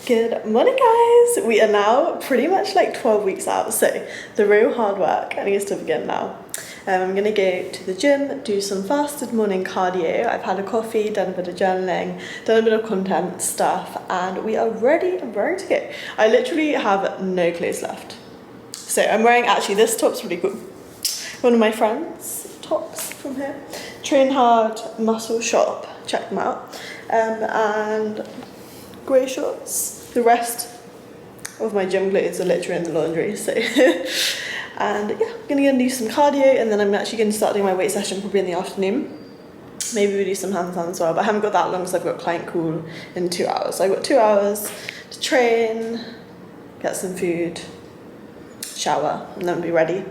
Good morning, guys. We are now pretty much like 12 weeks out, so the real hard work needs to begin now. I'm gonna go to the gym, do some fasted morning cardio. I've had a coffee, done a bit of journaling, done a bit of content stuff, and we are ready and ready to go. I literally have no clothes left. So I'm wearing, actually this top's really cool. One of my friends' tops from here. Train Hard Muscle Shop, check them out. And grey shorts. The rest of my gym clothes are literally in the laundry, so and yeah, I'm gonna go and do some cardio, and then I'm actually going to start doing my weight session probably in the afternoon. Maybe we do some handstands as well, but I haven't got that long because I've got client call in 2 hours. So I've got 2 hours to train, get some food, shower, and then be ready.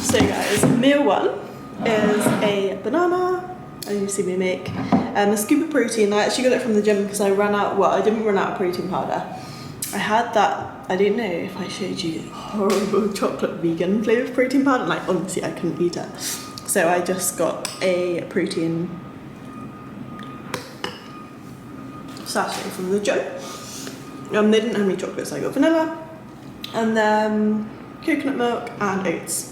So guys, meal one is a banana, as you see me make, a scoop of protein. I actually got it from the gym because I ran out, well, I didn't run out of protein powder. I had that, I don't know if I showed you, horrible chocolate vegan flavoured protein powder. Like, honestly, I couldn't eat it. So I just got a protein sachet from the gym. They didn't have any chocolate, so I got vanilla, and then coconut milk and oats.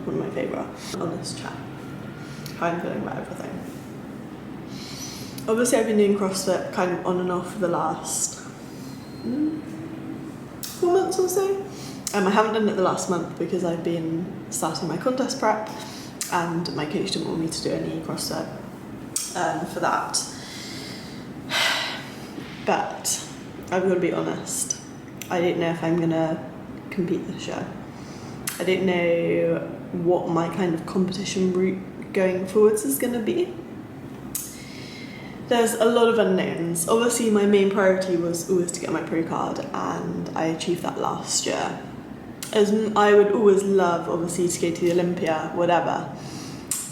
One of my favourite on this chat. How I'm feeling about everything. Obviously I've been doing CrossFit kind of on and off for the last 4 months or so. I haven't done it the last month because I've been starting my contest prep and my coach didn't want me to do any CrossFit for that. But I've got to be honest, I don't know if I'm gonna compete this year. I don't know what my kind of competition route going forwards is going to be. There's a lot of unknowns. Obviously my main priority was always to get my pro card, and I achieved that last year. As I would always love, obviously, to go to the Olympia, whatever.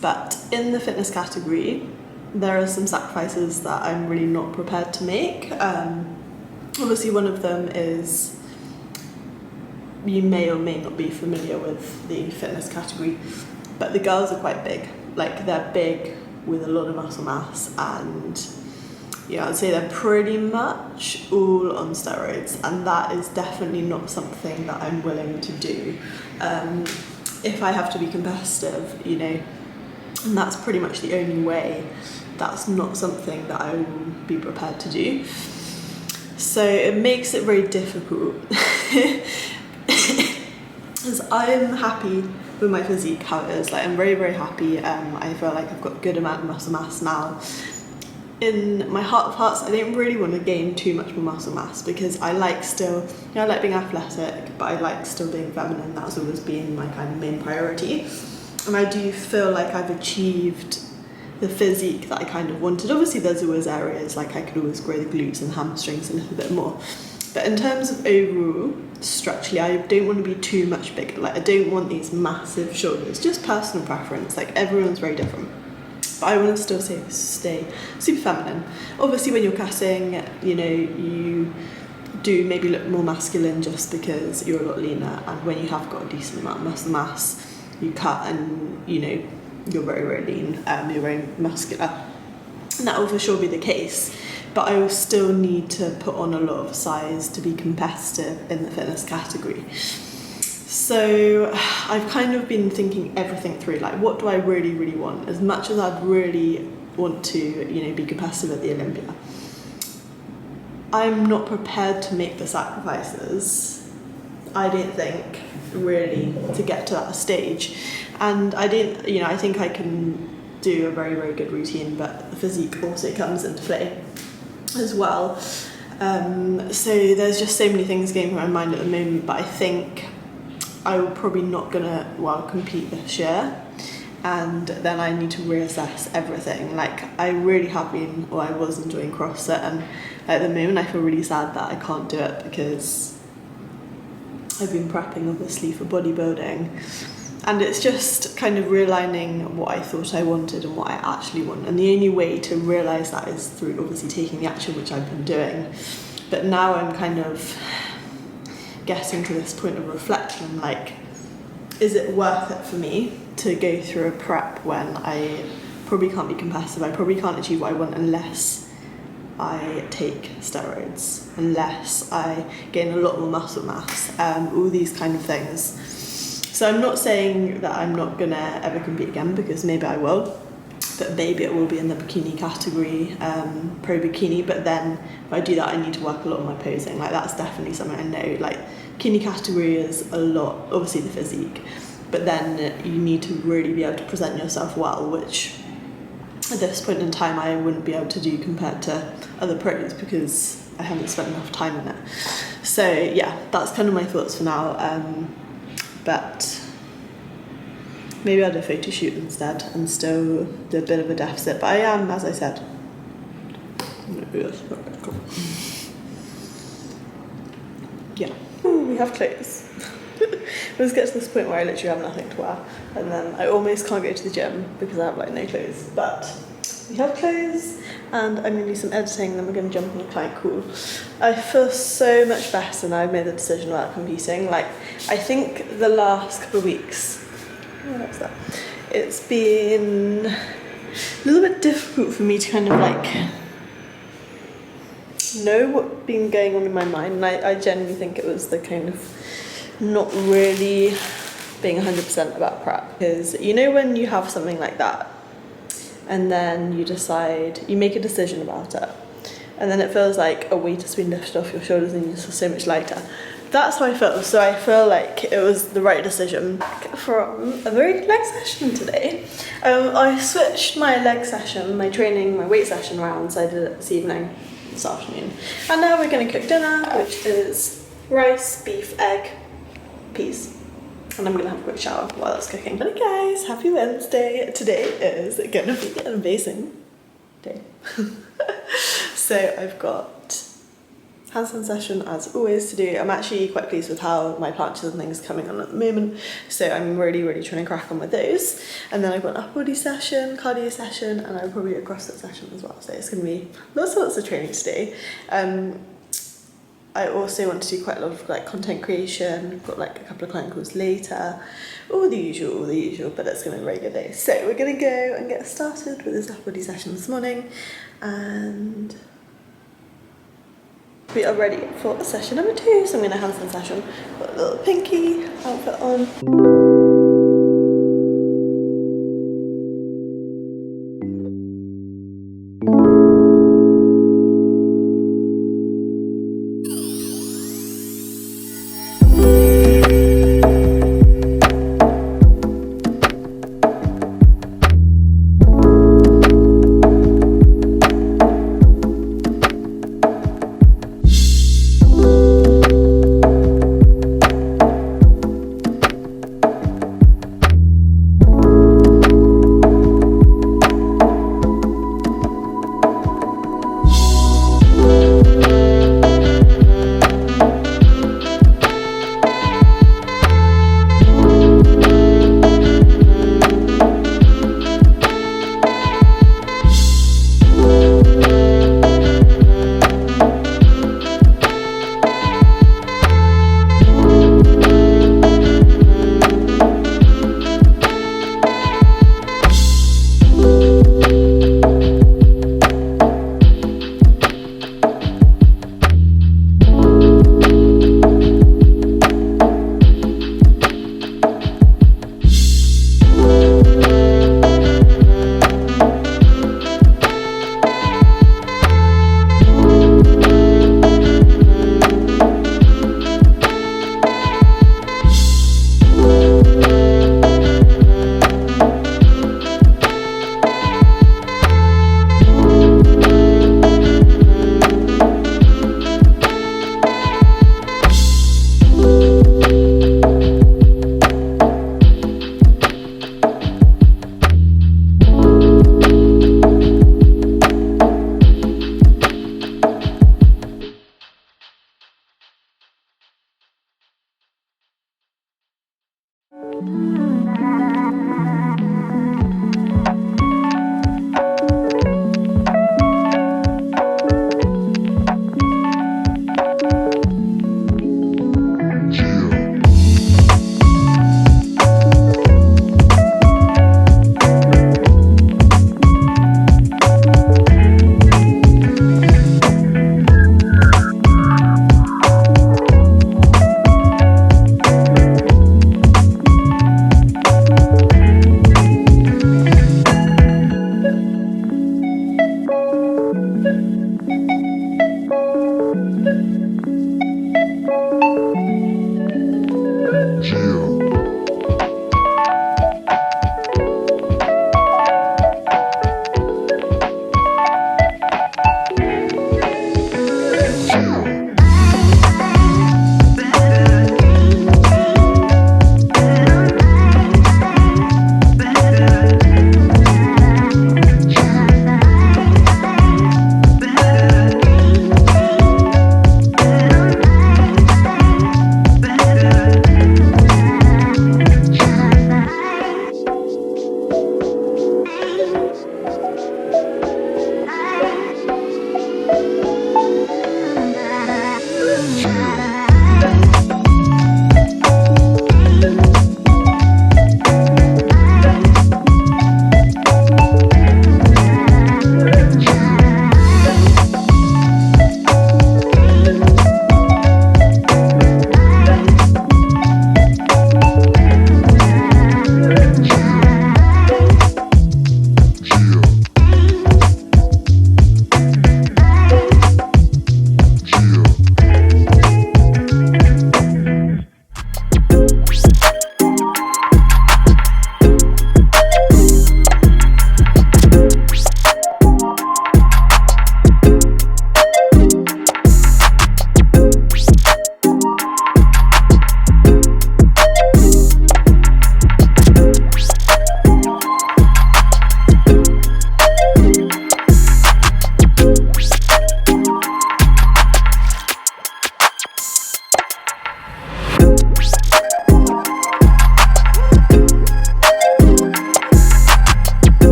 But in the fitness category, there are some sacrifices that I'm really not prepared to make. Obviously one of them is, you may or may not be familiar with the fitness category, but the girls are quite big. Like, they're big with a lot of muscle mass, and yeah, I'd say they're pretty much all on steroids, and that is definitely not something that I'm willing to do. If I have to be competitive, you know, and that's pretty much the only way, that's not something that I will be prepared to do. So it makes it very difficult. Because I'm happy with my physique how it is. Like, I'm very, very happy. I feel like I've got a good amount of muscle mass now. In my heart of hearts, I don't really want to gain too much more muscle mass because I like still, you know, I like being athletic, but I like still being feminine. That's always been my kind of main priority. And I do feel like I've achieved the physique that I kind of wanted. Obviously there's always areas, like I could always grow the glutes and hamstrings a little bit more. But in terms of overall, structurally, I don't want to be too much bigger. Like, I don't want these massive shoulders, just personal preference. Like, everyone's very different. But I want to still stay super feminine. Obviously, when you're cutting, you know, you do maybe look more masculine just because you're a lot leaner. And when you have got a decent amount of muscle mass, you cut and, you know, you're very, very lean, you're very muscular. And that will for sure be the case. But I will still need to put on a lot of size to be competitive in the fitness category. So I've kind of been thinking everything through, like, what do I really, really want? As much as I'd really want to, you know, be competitive at the Olympia, I'm not prepared to make the sacrifices, I don't think, really, to get to that stage. And I didn't, you know, I think I can do a very, very good routine, but the physique also comes into play as well. So there's just so many things going through my mind at the moment, but I think I'm probably not gonna compete this year, and then I need to reassess everything. Like, I really have been, or I was enjoying CrossFit, and at the moment I feel really sad that I can't do it because I've been prepping obviously for bodybuilding, and it's just kind of realigning what I thought I wanted and what I actually want, and the only way to realise that is through obviously taking the action, which I've been doing. But now I'm kind of getting to this point of reflection, like, is it worth it for me to go through a prep when I probably can't be competitive, I probably can't achieve what I want unless I take steroids, unless I gain a lot more muscle mass, all these kind of things. So I'm not saying that I'm not gonna ever compete again, because maybe I will, but maybe it will be in the bikini category, pro bikini. But then if I do that, I need to work a lot on my posing. Like, that's definitely something I know. Like, bikini category is a lot, obviously the physique, but then you need to really be able to present yourself well, which at this point in time I wouldn't be able to do compared to other pros because I haven't spent enough time in it. So yeah, that's kind of my thoughts for now. But maybe I'll do a photo shoot instead and still do a bit of a deficit. But I am, as I said, yeah. Ooh, we have clothes. We just get to this point where I literally have nothing to wear, and then I almost can't go to the gym because I have like no clothes. But we have clothes, and I'm gonna do some editing, then we're gonna jump on a client call. I feel so much better now I've made the decision about competing. Like, I think the last couple of weeks, what's that? It's been a little bit difficult for me to kind of like know what's been going on in my mind, and I genuinely think it was the kind of not really being 100% about prep. Because you know when you have something like that and then you decide, you make a decision about it, and then it feels like a weight has been lifted off your shoulders and you just feel so much lighter. That's how I feel. So I feel like it was the right decision. From a very good leg session today. I switched my leg session, my training, my weight session around, so I did it this afternoon. And now we're going to cook dinner, which is rice, beef, egg, peas. And I'm going to have a quick shower while that's cooking. Hey guys, happy Wednesday. Today is going to be an amazing day. So I've got handstand session as always to do. I'm actually quite pleased with how my planches and things are coming on at the moment, so I'm really trying to crack on with those. And then I've got an upper body session, cardio session, and I'll probably do a CrossFit session as well, so it's going to be lots of training today. I also want to do quite a lot of like content creation. I've got like a couple of client calls later, all the usual, but it's going to be a very good day. So we're going to go and get started with this upper body session this morning, and we are ready for session number 2. So I'm going to handstand session. Got a little pinky outfit on.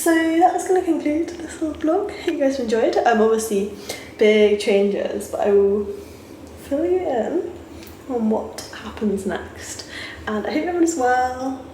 So that was going to conclude this little vlog. Hope you guys enjoyed. Obviously big changes, but I will fill you in on what happens next. And I hope everyone is well.